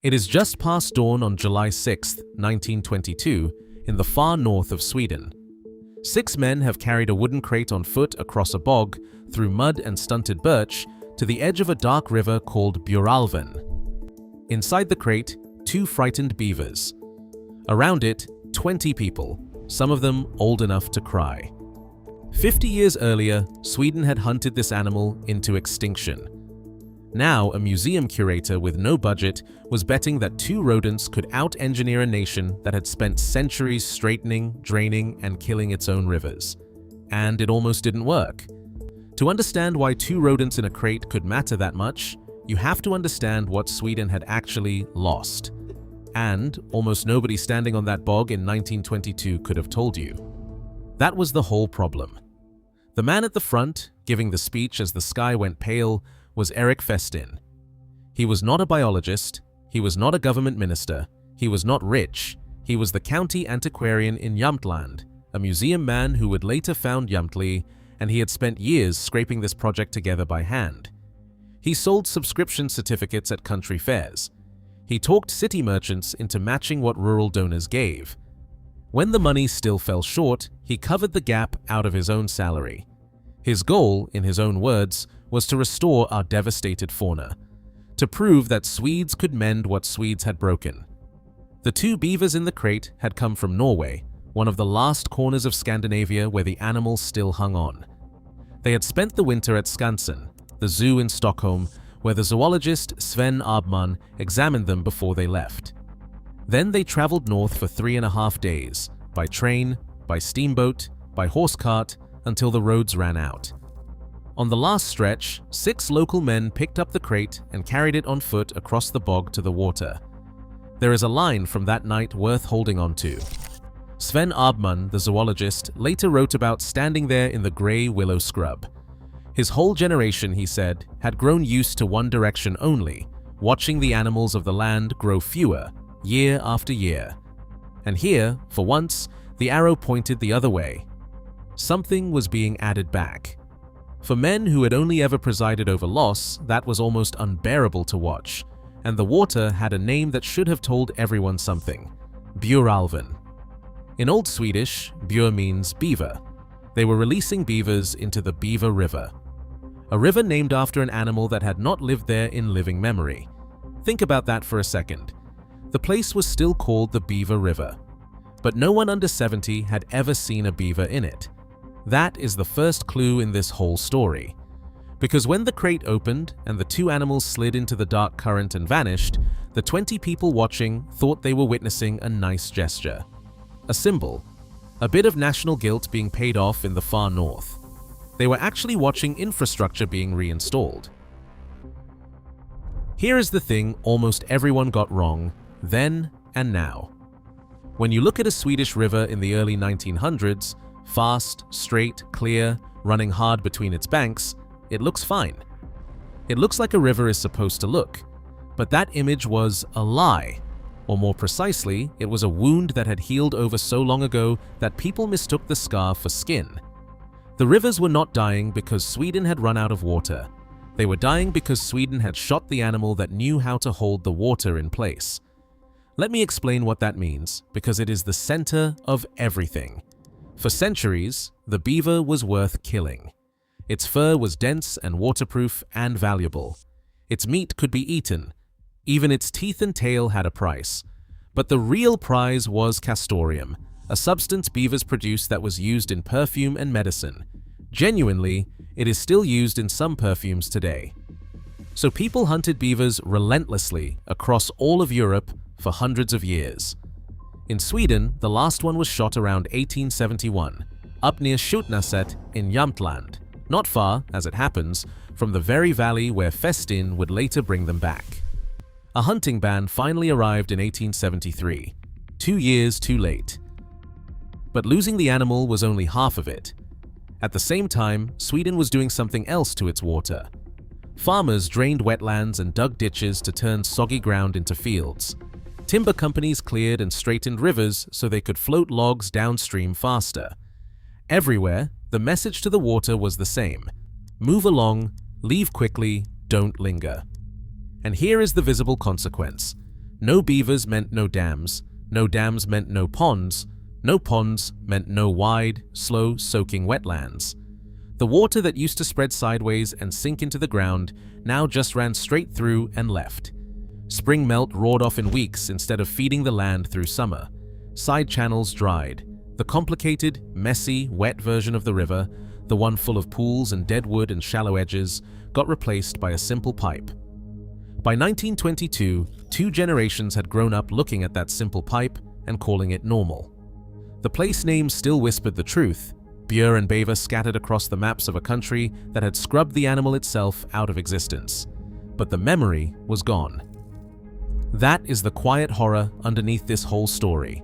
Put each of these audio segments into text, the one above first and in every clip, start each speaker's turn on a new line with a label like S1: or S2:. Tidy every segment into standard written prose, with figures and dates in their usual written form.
S1: It is just past dawn on July 6, 1922, in the far north of Sweden. 6 men have carried a wooden crate on foot across a bog, through mud and stunted birch, to the edge of a dark river called Bjuralven. Inside the crate, 2 frightened beavers. Around it, 20 people, some of them old enough to cry. 50 years earlier, Sweden had hunted this animal into extinction. Now, a museum curator with no budget was betting that 2 rodents could out-engineer a nation that had spent centuries straightening, draining, and killing its own rivers. And it almost didn't work. To understand why 2 rodents in a crate could matter that much, you have to understand what Sweden had actually lost. And almost nobody standing on that bog in 1922 could have told you. That was the whole problem. The man at the front, giving the speech as the sky went pale, was Festin. He was not a biologist, he was not a government minister, he was not rich, he was the county antiquarian in Jämtland, a museum man who would later found Jämtli, and he had spent years scraping this project together by hand. He sold subscription certificates at country fairs. He talked city merchants into matching what rural donors gave. When the money still fell short, he covered the gap out of his own salary. His goal, in his own words, was to restore our devastated fauna, to prove that Swedes could mend what Swedes had broken. The 2 beavers in the crate had come from Norway, one of the last corners of Scandinavia where the animals still hung on. They had spent the winter at Skansen, the zoo in Stockholm, where the zoologist Sven Arbman examined them before they left. Then they traveled north for 3.5 days, by train, by steamboat, by horse cart, until the roads ran out. On the last stretch, 6 local men picked up the crate and carried it on foot across the bog to the water. There is a line from that night worth holding on to. Sven Arbman, the zoologist, later wrote about standing there in the grey willow scrub. His whole generation, he said, had grown used to one direction only, watching the animals of the land grow fewer, year after year. And here, for once, the arrow pointed the other way. Something was being added back. For men who had only ever presided over loss, that was almost unbearable to watch, and the water had a name that should have told everyone something: Bjuralven. In Old Swedish, Bjur means beaver. They were releasing beavers into the Beaver River. A river named after an animal that had not lived there in living memory. Think about that for a second. The place was still called the Beaver River, but no one under 70 had ever seen a beaver in it. That is the first clue in this whole story. Because when the crate opened and the 2 animals slid into the dark current and vanished, the 20 people watching thought they were witnessing a nice gesture. A symbol. A bit of national guilt being paid off in the far north. They were actually watching infrastructure being reinstalled. Here is the thing almost everyone got wrong, then and now. When you look at a Swedish river in the early 1900s, fast, straight, clear, running hard between its banks, it looks fine. It looks like a river is supposed to look, but that image was a lie. Or more precisely, it was a wound that had healed over so long ago that people mistook the scar for skin. The rivers were not dying because Sweden had run out of water. They were dying because Sweden had shot the animal that knew how to hold the water in place. Let me explain what that means, because it is the center of everything. For centuries, the beaver was worth killing. Its fur was dense and waterproof and valuable. Its meat could be eaten. Even its teeth and tail had a price. But the real prize was castoreum, a substance beavers produced that was used in perfume and medicine. Genuinely, it is still used in some perfumes today. So people hunted beavers relentlessly across all of Europe for hundreds of years. In Sweden, the last one was shot around 1871, up near Skjutnäset in Jämtland, not far, as it happens, from the very valley where Festin would later bring them back. A hunting ban finally arrived in 1873, 2 years too late. But losing the animal was only half of it. At the same time, Sweden was doing something else to its water. Farmers drained wetlands and dug ditches to turn soggy ground into fields. Timber companies cleared and straightened rivers so they could float logs downstream faster. Everywhere, the message to the water was the same: move along, leave quickly, don't linger. And here is the visible consequence. No beavers meant no dams meant no ponds meant no wide, slow soaking wetlands. The water that used to spread sideways and sink into the ground now just ran straight through and left. Spring melt roared off in weeks instead of feeding the land through summer. Side channels dried. The complicated, messy, wet version of the river, the one full of pools and dead wood and shallow edges, got replaced by a simple pipe. By 1922, 2 generations had grown up looking at that simple pipe and calling it normal. The place names still whispered the truth. Bjur and Beaver scattered across the maps of a country that had scrubbed the animal itself out of existence. But the memory was gone. That is the quiet horror underneath this whole story.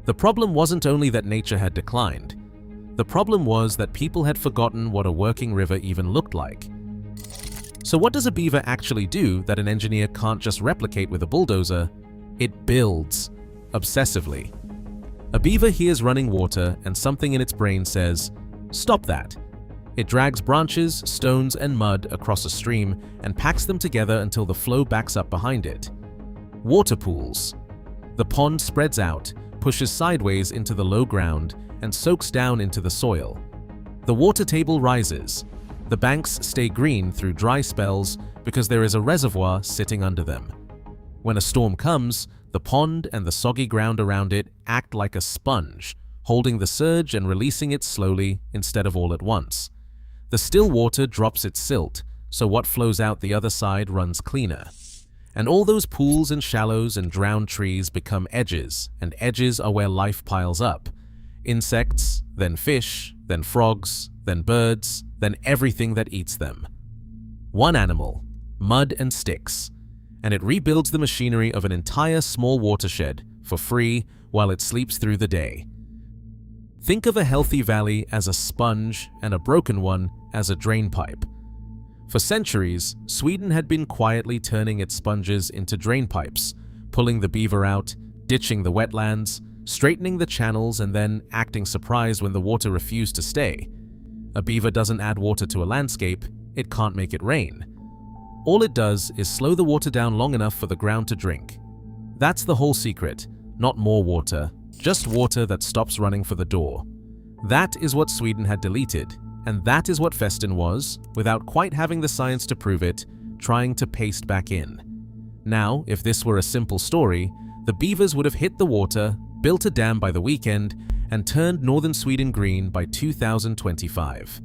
S1: The problem wasn't only that nature had declined. The problem was that people had forgotten what a working river even looked like. So what does a beaver actually do that an engineer can't just replicate with a bulldozer? It builds, obsessively. A beaver hears running water and something in its brain says, "Stop that." It drags branches, stones, and mud across a stream and packs them together until the flow backs up behind it. Water pools. The pond spreads out, pushes sideways into the low ground, and soaks down into the soil. The water table rises. The banks stay green through dry spells because there is a reservoir sitting under them. When a storm comes, the pond and the soggy ground around it act like a sponge, holding the surge and releasing it slowly instead of all at once. The still water drops its silt, so what flows out the other side runs cleaner. And all those pools and shallows and drowned trees become edges, and edges are where life piles up. Insects, then fish, then frogs, then birds, then everything that eats them. One animal, mud and sticks, and it rebuilds the machinery of an entire small watershed for free while it sleeps through the day. Think of a healthy valley as a sponge and a broken one as a drain pipe. For centuries, Sweden had been quietly turning its sponges into drain pipes, pulling the beaver out, ditching the wetlands, straightening the channels, and then acting surprised when the water refused to stay. A beaver doesn't add water to a landscape, it can't make it rain. All it does is slow the water down long enough for the ground to drink. That's the whole secret, not more water, just water that stops running for the door. That is what Sweden had deleted, and that is what Festin was, without quite having the science to prove it, trying to paste back in. Now, if this were a simple story, the beavers would have hit the water, built a dam by the weekend, and turned northern Sweden green by 2025.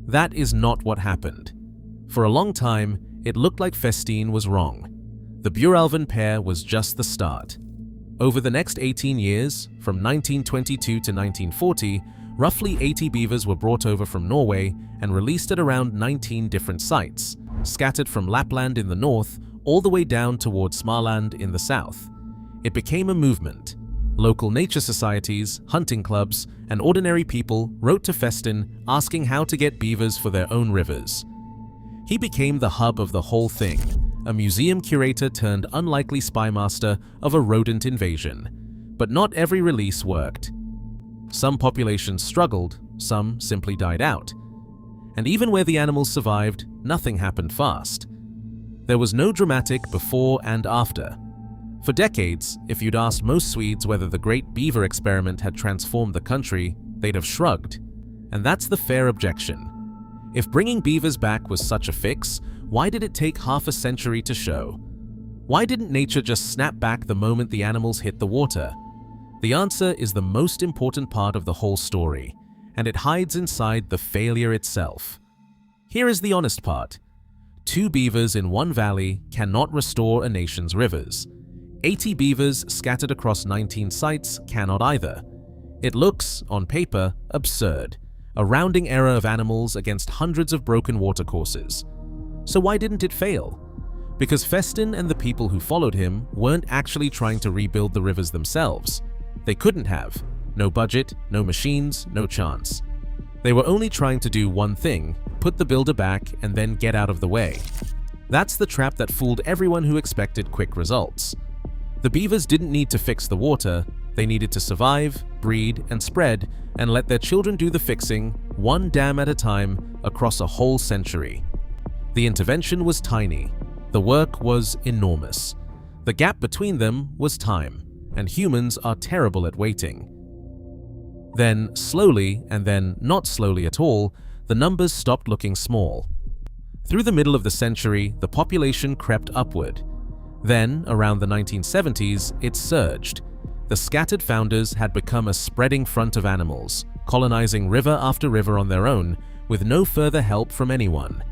S1: That is not what happened. For a long time, it looked like Festin was wrong. The Bjuralven pair was just the start. Over the next 18 years, from 1922 to 1940, roughly 80 beavers were brought over from Norway and released at around 19 different sites, scattered from Lapland in the north all the way down towards Småland in the south. It became a movement. Local nature societies, hunting clubs, and ordinary people wrote to Festin asking how to get beavers for their own rivers. He became the hub of the whole thing, a museum curator turned unlikely spymaster of a rodent invasion. But not every release worked. Some populations struggled, some simply died out. And even where the animals survived, nothing happened fast. There was no dramatic before and after. For decades, if you'd asked most Swedes whether the Great Beaver experiment had transformed the country, they'd have shrugged. And that's the fair objection. If bringing beavers back was such a fix, why did it take half a century to show? Why didn't nature just snap back the moment the animals hit the water? The answer is the most important part of the whole story, and it hides inside the failure itself. Here is the honest part. 2 beavers in one valley cannot restore a nation's rivers. 80 beavers scattered across 19 sites cannot either. It looks, on paper, absurd. A rounding error of animals against hundreds of broken watercourses. So why didn't it fail? Because Festin and the people who followed him weren't actually trying to rebuild the rivers themselves. They couldn't have. No budget, no machines, no chance. They were only trying to do one thing, put the builder back and then get out of the way. That's the trap that fooled everyone who expected quick results. The beavers didn't need to fix the water, they needed to survive, breed, and spread, and let their children do the fixing, one dam at a time, across a whole century. The intervention was tiny. The work was enormous. The gap between them was time, and humans are terrible at waiting. Then, slowly, and then not slowly at all, the numbers stopped looking small. Through the middle of the century, the population crept upward. Then, around the 1970s, it surged. The scattered founders had become a spreading front of animals, colonizing river after river on their own, with no further help from anyone.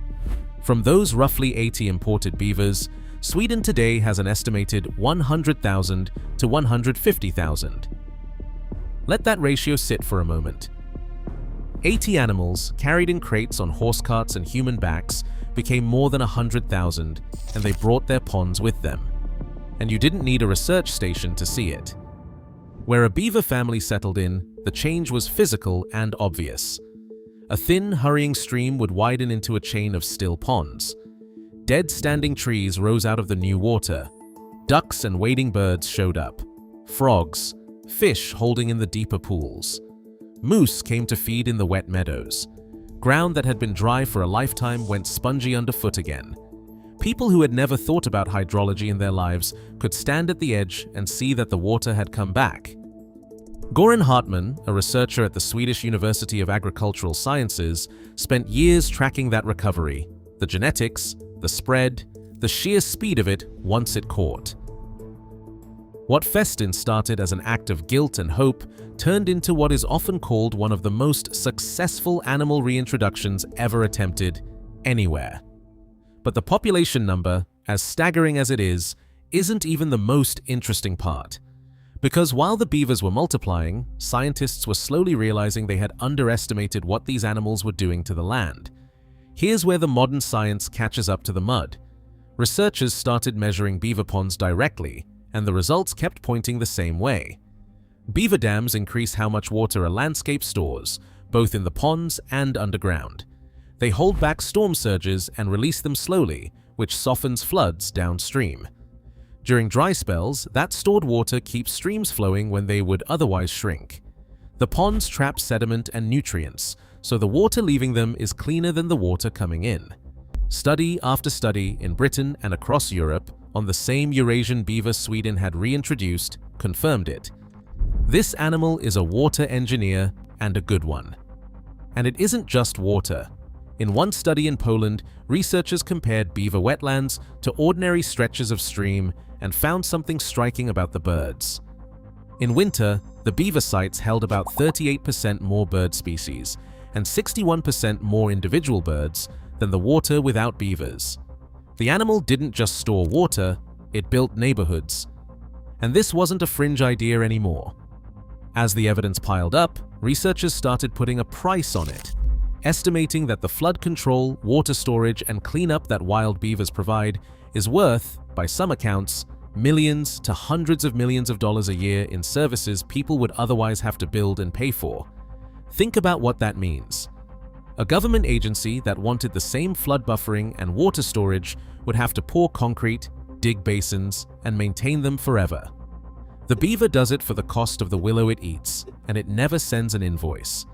S1: From those roughly 80 imported beavers, Sweden today has an estimated 100,000 to 150,000. Let that ratio sit for a moment. 80 animals, carried in crates on horse carts and human backs, became more than 100,000, and they brought their ponds with them. And you didn't need a research station to see it. Where a beaver family settled in, the change was physical and obvious. A thin, hurrying stream would widen into a chain of still ponds. Dead standing trees rose out of the new water. Ducks and wading birds showed up. Frogs, fish holding in the deeper pools. Moose came to feed in the wet meadows. Ground that had been dry for a lifetime went spongy underfoot again. People who had never thought about hydrology in their lives could stand at the edge and see that the water had come back. Göran Hartman, a researcher at the Swedish University of Agricultural Sciences, spent years tracking that recovery, the genetics, the spread, the sheer speed of it once it caught. What Festin started as an act of guilt and hope turned into what is often called one of the most successful animal reintroductions ever attempted anywhere. But the population number, as staggering as it is, isn't even the most interesting part. Because while the beavers were multiplying, scientists were slowly realizing they had underestimated what these animals were doing to the land. Here's where the modern science catches up to the mud. Researchers started measuring beaver ponds directly, and the results kept pointing the same way. Beaver dams increase how much water a landscape stores, both in the ponds and underground. They hold back storm surges and release them slowly, which softens floods downstream. During dry spells, that stored water keeps streams flowing when they would otherwise shrink. The ponds trap sediment and nutrients, so the water leaving them is cleaner than the water coming in. Study after study in Britain and across Europe on the same Eurasian beaver Sweden had reintroduced confirmed it. This animal is a water engineer, and a good one. And it isn't just water. In one study in Poland, researchers compared beaver wetlands to ordinary stretches of stream and found something striking about the birds. In winter, the beaver sites held about 38% more bird species and 61% more individual birds than the water without beavers. The animal didn't just store water, it built neighborhoods. And this wasn't a fringe idea anymore. As the evidence piled up, researchers started putting a price on it, estimating that the flood control, water storage, and cleanup that wild beavers provide is worth, by some accounts, millions to hundreds of millions of dollars a year in services people would otherwise have to build and pay for. Think about what that means. A government agency that wanted the same flood buffering and water storage would have to pour concrete, dig basins, and maintain them forever. The beaver does it for the cost of the willow it eats, and it never sends an invoice.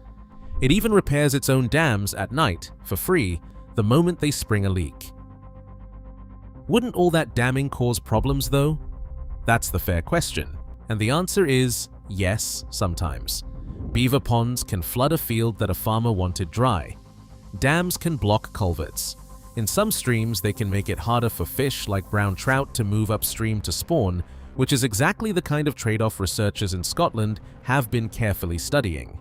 S1: It even repairs its own dams at night, for free, the moment they spring a leak. Wouldn't all that damming cause problems, though? That's the fair question, and the answer is yes, sometimes. Beaver ponds can flood a field that a farmer wanted dry. Dams can block culverts. In some streams, they can make it harder for fish like brown trout to move upstream to spawn, which is exactly the kind of trade-off researchers in Scotland have been carefully studying.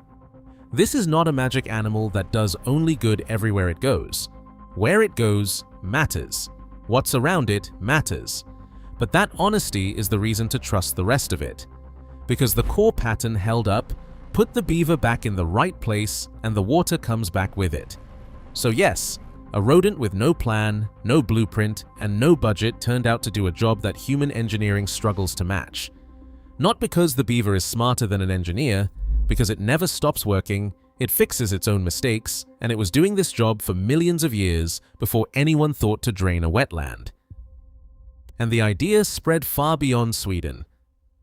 S1: This is not a magic animal that does only good everywhere it goes. Where it goes matters. What's around it matters. But that honesty is the reason to trust the rest of it. Because the core pattern held up, put the beaver back in the right place, and the water comes back with it. So yes, a rodent with no plan, no blueprint, and no budget turned out to do a job that human engineering struggles to match. Not because the beaver is smarter than an engineer, because it never stops working, it fixes its own mistakes, and it was doing this job for millions of years before anyone thought to drain a wetland. And the idea spread far beyond Sweden.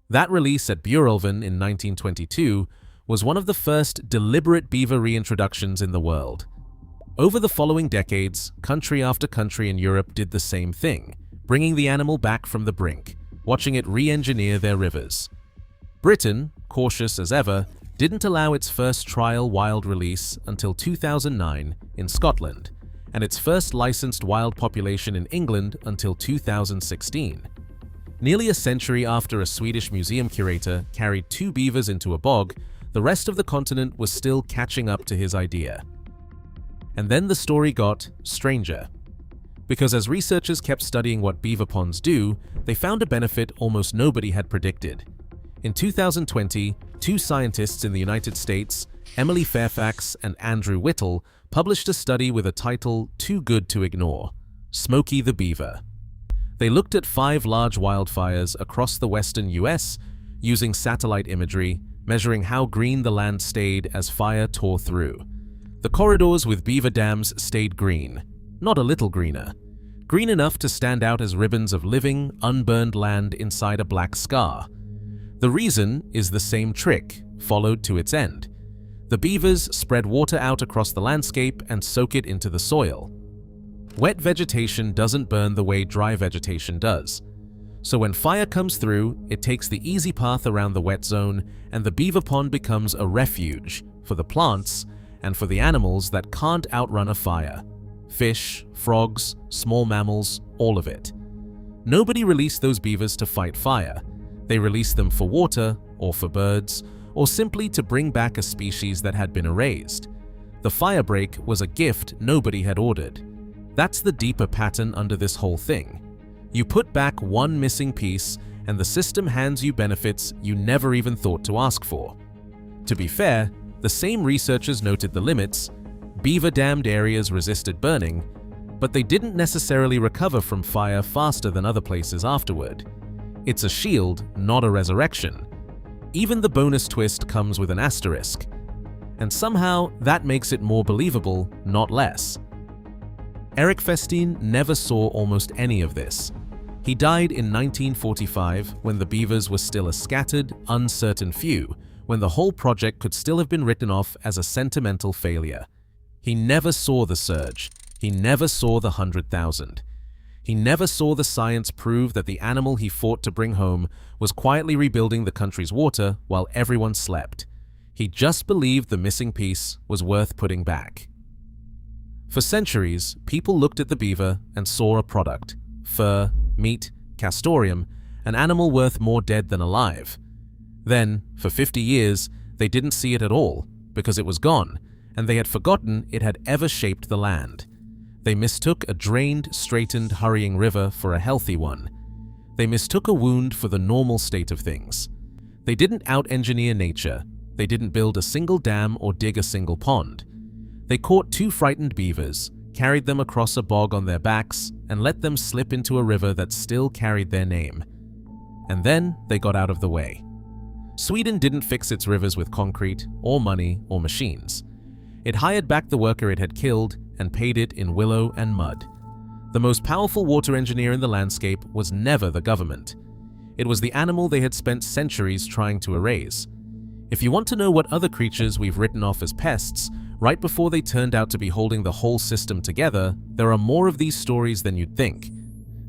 S1: That release at Bjuralven in 1922 was one of the first deliberate beaver reintroductions in the world. Over the following decades, country after country in Europe did the same thing, bringing the animal back from the brink. watching it re-engineer their rivers. Britain, cautious as ever, didn't allow its first trial wild release until 2009 in Scotland, and its first licensed wild population in England until 2016. Nearly a century after a Swedish museum curator carried 2 beavers into a bog, the rest of the continent was still catching up to his idea. And then the story got stranger. Because as researchers kept studying what beaver ponds do, they found a benefit almost nobody had predicted. In 2020, 2 scientists in the United States, Emily Fairfax and Andrew Whittle, published a study with a title too good to ignore: Smokey the Beaver. They looked at 5 large wildfires across the western US using satellite imagery, measuring how green the land stayed as fire tore through. The corridors with beaver dams stayed green, not a little greener. Green enough to stand out as ribbons of living, unburned land inside a black scar. The reason is the same trick, followed to its end. The beavers spread water out across the landscape and soak it into the soil. Wet vegetation doesn't burn the way dry vegetation does. So when fire comes through, it takes the easy path around the wet zone, and the beaver pond becomes a refuge for the plants and for the animals that can't outrun a fire. Fish, frogs, small mammals, all of it. Nobody released those beavers to fight fire. They released them for water, or for birds, or simply to bring back a species that had been erased. The firebreak was a gift nobody had ordered. That's the deeper pattern under this whole thing. You put back one missing piece, and the system hands you benefits you never even thought to ask for. To be fair, the same researchers noted the limits. Beaver-dammed areas resisted burning, but they didn't necessarily recover from fire faster than other places afterward. It's a shield, not a resurrection. Even the bonus twist comes with an asterisk. And somehow, that makes it more believable, not less. Eric Festin never saw almost any of this. He died in 1945 when the beavers were still a scattered, uncertain few, when the whole project could still have been written off as a sentimental failure. He never saw the surge. He never saw the 100,000. He never saw the science prove that the animal he fought to bring home was quietly rebuilding the country's water while everyone slept. He just believed the missing piece was worth putting back. For centuries, people looked at the beaver and saw a product: fur, meat, castoreum, an animal worth more dead than alive. Then, for 50 years, they didn't see it at all, because it was gone, and they had forgotten it had ever shaped the land. They mistook a drained, straightened, hurrying river for a healthy one. They mistook a wound for the normal state of things. They didn't out-engineer nature. They didn't build a single dam or dig a single pond. They caught 2 frightened beavers, carried them across a bog on their backs, and let them slip into a river that still carried their name. And then they got out of the way. Sweden didn't fix its rivers with concrete, or money, or machines. It hired back the worker it had killed and paid it in willow and mud. The most powerful water engineer in the landscape was never the government. It was the animal they had spent centuries trying to erase. If you want to know what other creatures we've written off as pests, right before they turned out to be holding the whole system together, there are more of these stories than you'd think.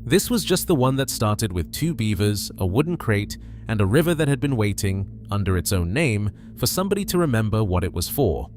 S1: This was just the one that started with 2 beavers, a wooden crate, and a river that had been waiting, under its own name, for somebody to remember what it was for.